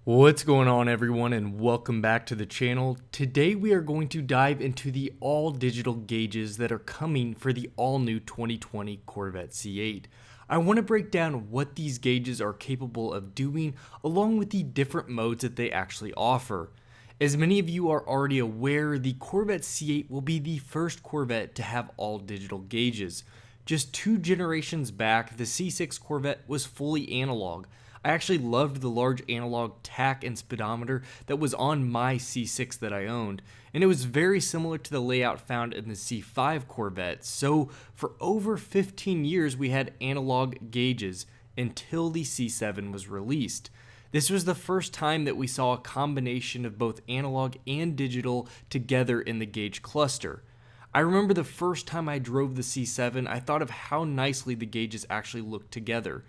What's going on, everyone, and welcome back to the channel. Today we are going to dive into the all-digital gauges that are coming for the all-new 2020 Corvette C8. I want to break down what these gauges are capable of doing, along with the different modes that they actually offer. As many of you are already aware, the Corvette C8 will be the first Corvette to have all-digital gauges. Just 2 generations back, the C6 Corvette was fully analog. I actually loved the large analog tach and speedometer that was on my C6 that I owned, and it was very similar to the layout found in the C5 Corvette. So for over 15 years we had analog gauges until the C7 was released. This was the first time that we saw a combination of both analog and digital together in the gauge cluster. I remember the first time I drove the C7, I thought of how nicely the gauges actually looked together.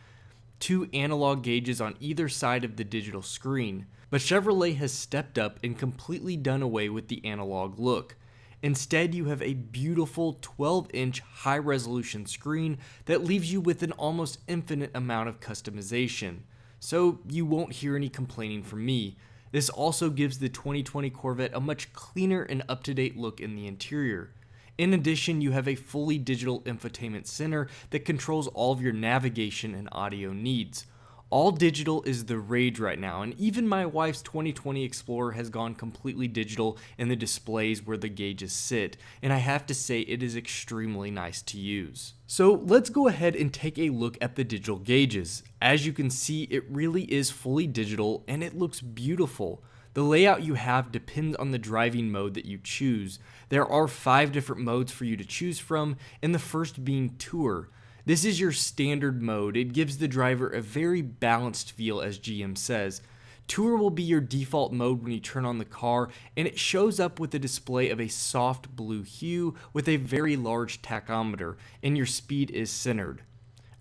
2 analog gauges on either side of the digital screen, but Chevrolet has stepped up and completely done away with the analog look. Instead, you have a beautiful 12-inch high-resolution screen that leaves you with an almost infinite amount of customization, so you won't hear any complaining from me. This also gives the 2020 Corvette a much cleaner and up-to-date look in the interior. In addition, you have a fully digital infotainment center that controls all of your navigation and audio needs. All digital is the rage right now, and even my wife's 2020 Explorer has gone completely digital in the displays where the gauges sit, and I have to say it is extremely nice to use. So let's go ahead and take a look at the digital gauges. As you can see, it really is fully digital and it looks beautiful. The layout you have depends on the driving mode that you choose. There are 5 different modes for you to choose from, and the first being Tour. This is your standard mode. It gives the driver a very balanced feel, as GM says. Tour will be your default mode when you turn on the car, and it shows up with a display of a soft blue hue with a very large tachometer, and your speed is centered.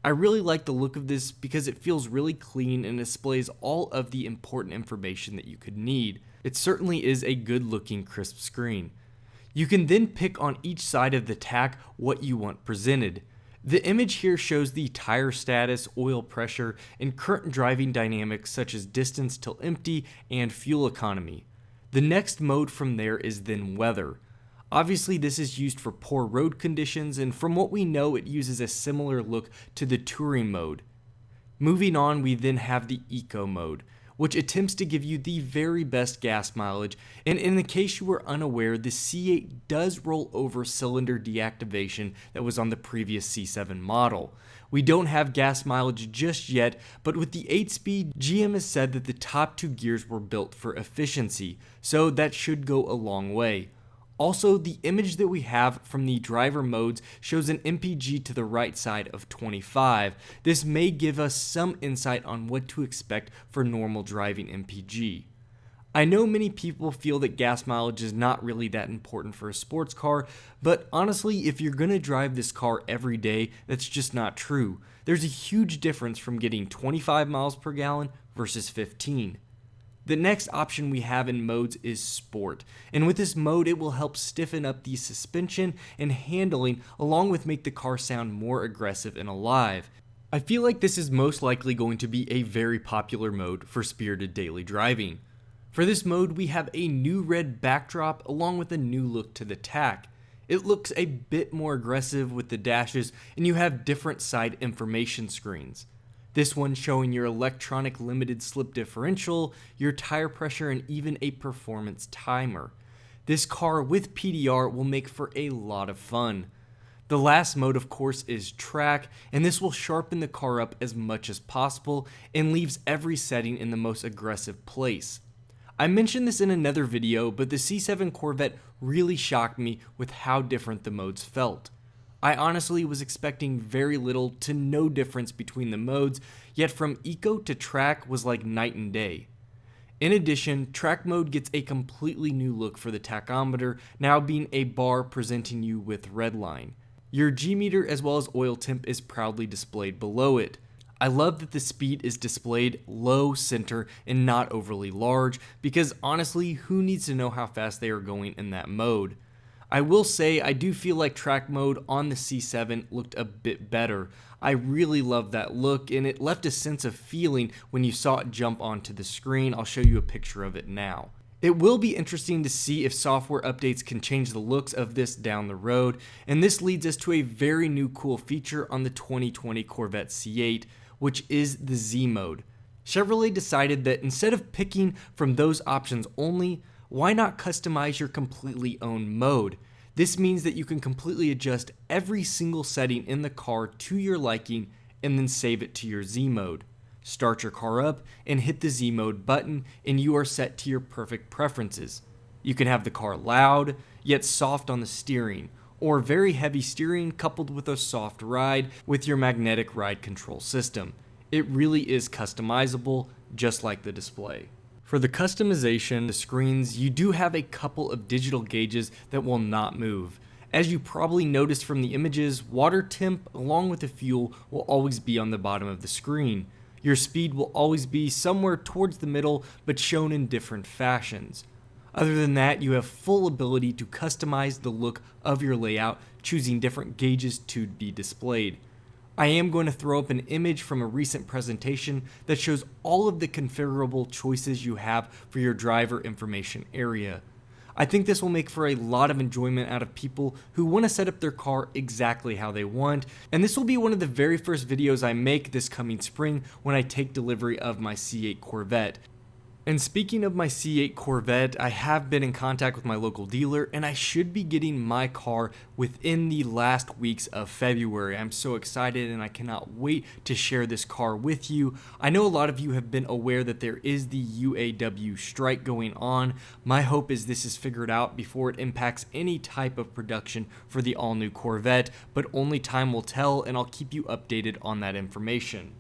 I really like the look of this because it feels really clean and displays all of the important information that you could need. It certainly is a good looking crisp screen. You can then pick on each side of the tach what you want presented. The image here shows the tire status, oil pressure, and current driving dynamics such as distance till empty and fuel economy. The next mode from there is then weather. Obviously, this is used for poor road conditions, and from what we know, it uses a similar look to the touring mode. Moving on, we then have the eco mode, which attempts to give you the very best gas mileage, and in the case you were unaware, the C8 does roll over cylinder deactivation that was on the previous C7 model. We don't have gas mileage just yet, but with the 8-speed, GM has said that the top 2 gears were built for efficiency, so that should go a long way. Also, the image that we have from the driver modes shows an MPG to the right side of 25. This may give us some insight on what to expect for normal driving MPG. I know many people feel that gas mileage is not really that important for a sports car, but honestly, if you're going to drive this car every day, that's just not true. There's a huge difference from getting 25 miles per gallon versus 15. The next option we have in modes is Sport, and with this mode it will help stiffen up the suspension and handling along with make the car sound more aggressive and alive. I feel like this is most likely going to be a very popular mode for spirited daily driving. For this mode we have a new red backdrop along with a new look to the tach. It looks a bit more aggressive with the dashes, and you have different side information screens. This one showing your electronic limited slip differential, your tire pressure, and even a performance timer. This car with PDR will make for a lot of fun. The last mode, of course, is Track, and this will sharpen the car up as much as possible and leaves every setting in the most aggressive place. I mentioned this in another video, but the C7 Corvette really shocked me with how different the modes felt. I honestly was expecting very little to no difference between the modes, yet from Eco to Track was like night and day. In addition, Track mode gets a completely new look for the tachometer, now being a bar presenting you with redline. Your G-meter as well as oil temp is proudly displayed below it. I love that the speed is displayed low, center, and not overly large, because honestly, who needs to know how fast they are going in that mode? I will say I do feel like track mode on the C7 looked a bit better. I really love that look, and it left a sense of feeling when you saw it jump onto the screen. I'll show you a picture of it now. It will be interesting to see if software updates can change the looks of this down the road, and this leads us to a very new cool feature on the 2020 Corvette C8, which is the Z mode. Chevrolet decided that instead of picking from those options only, why not customize your completely own mode? This means that you can completely adjust every single setting in the car to your liking and then save it to your Z mode. Start your car up and hit the Z mode button and you are set to your perfect preferences. You can have the car loud, yet soft on the steering, or very heavy steering coupled with a soft ride with your magnetic ride control system. It really is customizable, just like the display. For the customization, the screens, you do have a couple of digital gauges that will not move. As you probably noticed from the images, water temp along with the fuel will always be on the bottom of the screen. Your speed will always be somewhere towards the middle, but shown in different fashions. Other than that, you have full ability to customize the look of your layout, choosing different gauges to be displayed. I am going to throw up an image from a recent presentation that shows all of the configurable choices you have for your driver information area. I think this will make for a lot of enjoyment out of people who want to set up their car exactly how they want, and this will be one of the very first videos I make this coming spring when I take delivery of my C8 Corvette. And speaking of my C8 Corvette, I have been in contact with my local dealer and I should be getting my car within the last weeks of February. I'm so excited and I cannot wait to share this car with you. I know a lot of you have been aware that there is the UAW strike going on. My hope is this is figured out before it impacts any type of production for the all-new Corvette, but only time will tell and I'll keep you updated on that information.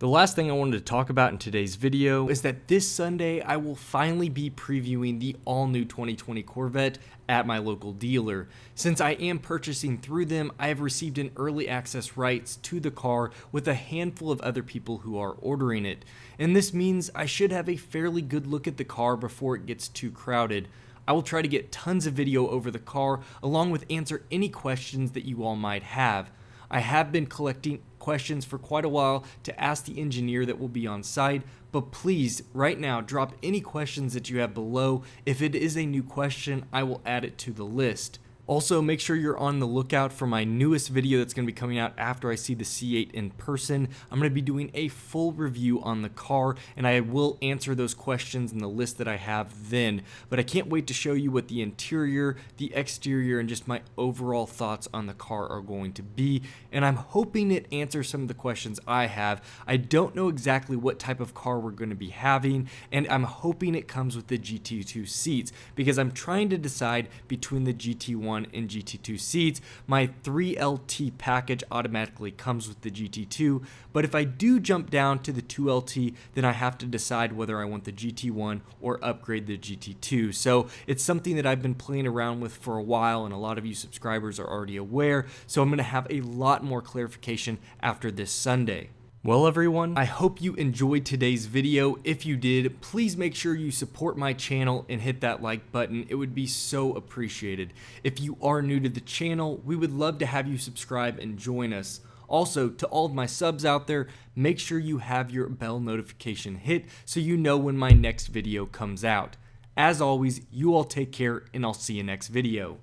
The last thing I wanted to talk about in today's video is that this Sunday I will finally be previewing the all-new 2020 Corvette at my local dealer. Since I am purchasing through them, I have received an early access rights to the car with a handful of other people who are ordering it. And this means I should have a fairly good look at the car before it gets too crowded. I will try to get tons of video over the car along with answer any questions that you all might have. I have been collecting questions for quite a while to ask the engineer that will be on site, but please right now drop any questions that you have below. If it is a new question, I will add it to the list. Also, make sure you're on the lookout for my newest video that's going to be coming out after I see the C8 in person. I'm going to be doing a full review on the car, and I will answer those questions in the list that I have then. But I can't wait to show you what the interior, the exterior, and just my overall thoughts on the car are going to be. And I'm hoping it answers some of the questions I have. I don't know exactly what type of car we're going to be having, and I'm hoping it comes with the GT2 seats because I'm trying to decide between the GT1 and GT2 seats. My 3LT package automatically comes with the GT2, but if I do jump down to the 2LT, then I have to decide whether I want the GT1 or upgrade the GT2. So it's something that I've been playing around with for a while, and a lot of you subscribers are already aware, so I'm going to have a lot more clarification after this Sunday. Well everyone, I hope you enjoyed today's video. If you did, please make sure you support my channel and hit that like button. It would be so appreciated. If you are new to the channel, we would love to have you subscribe and join us. Also, to all of my subs out there, make sure you have your bell notification hit so you know when my next video comes out. As always, you all take care and I'll see you next video.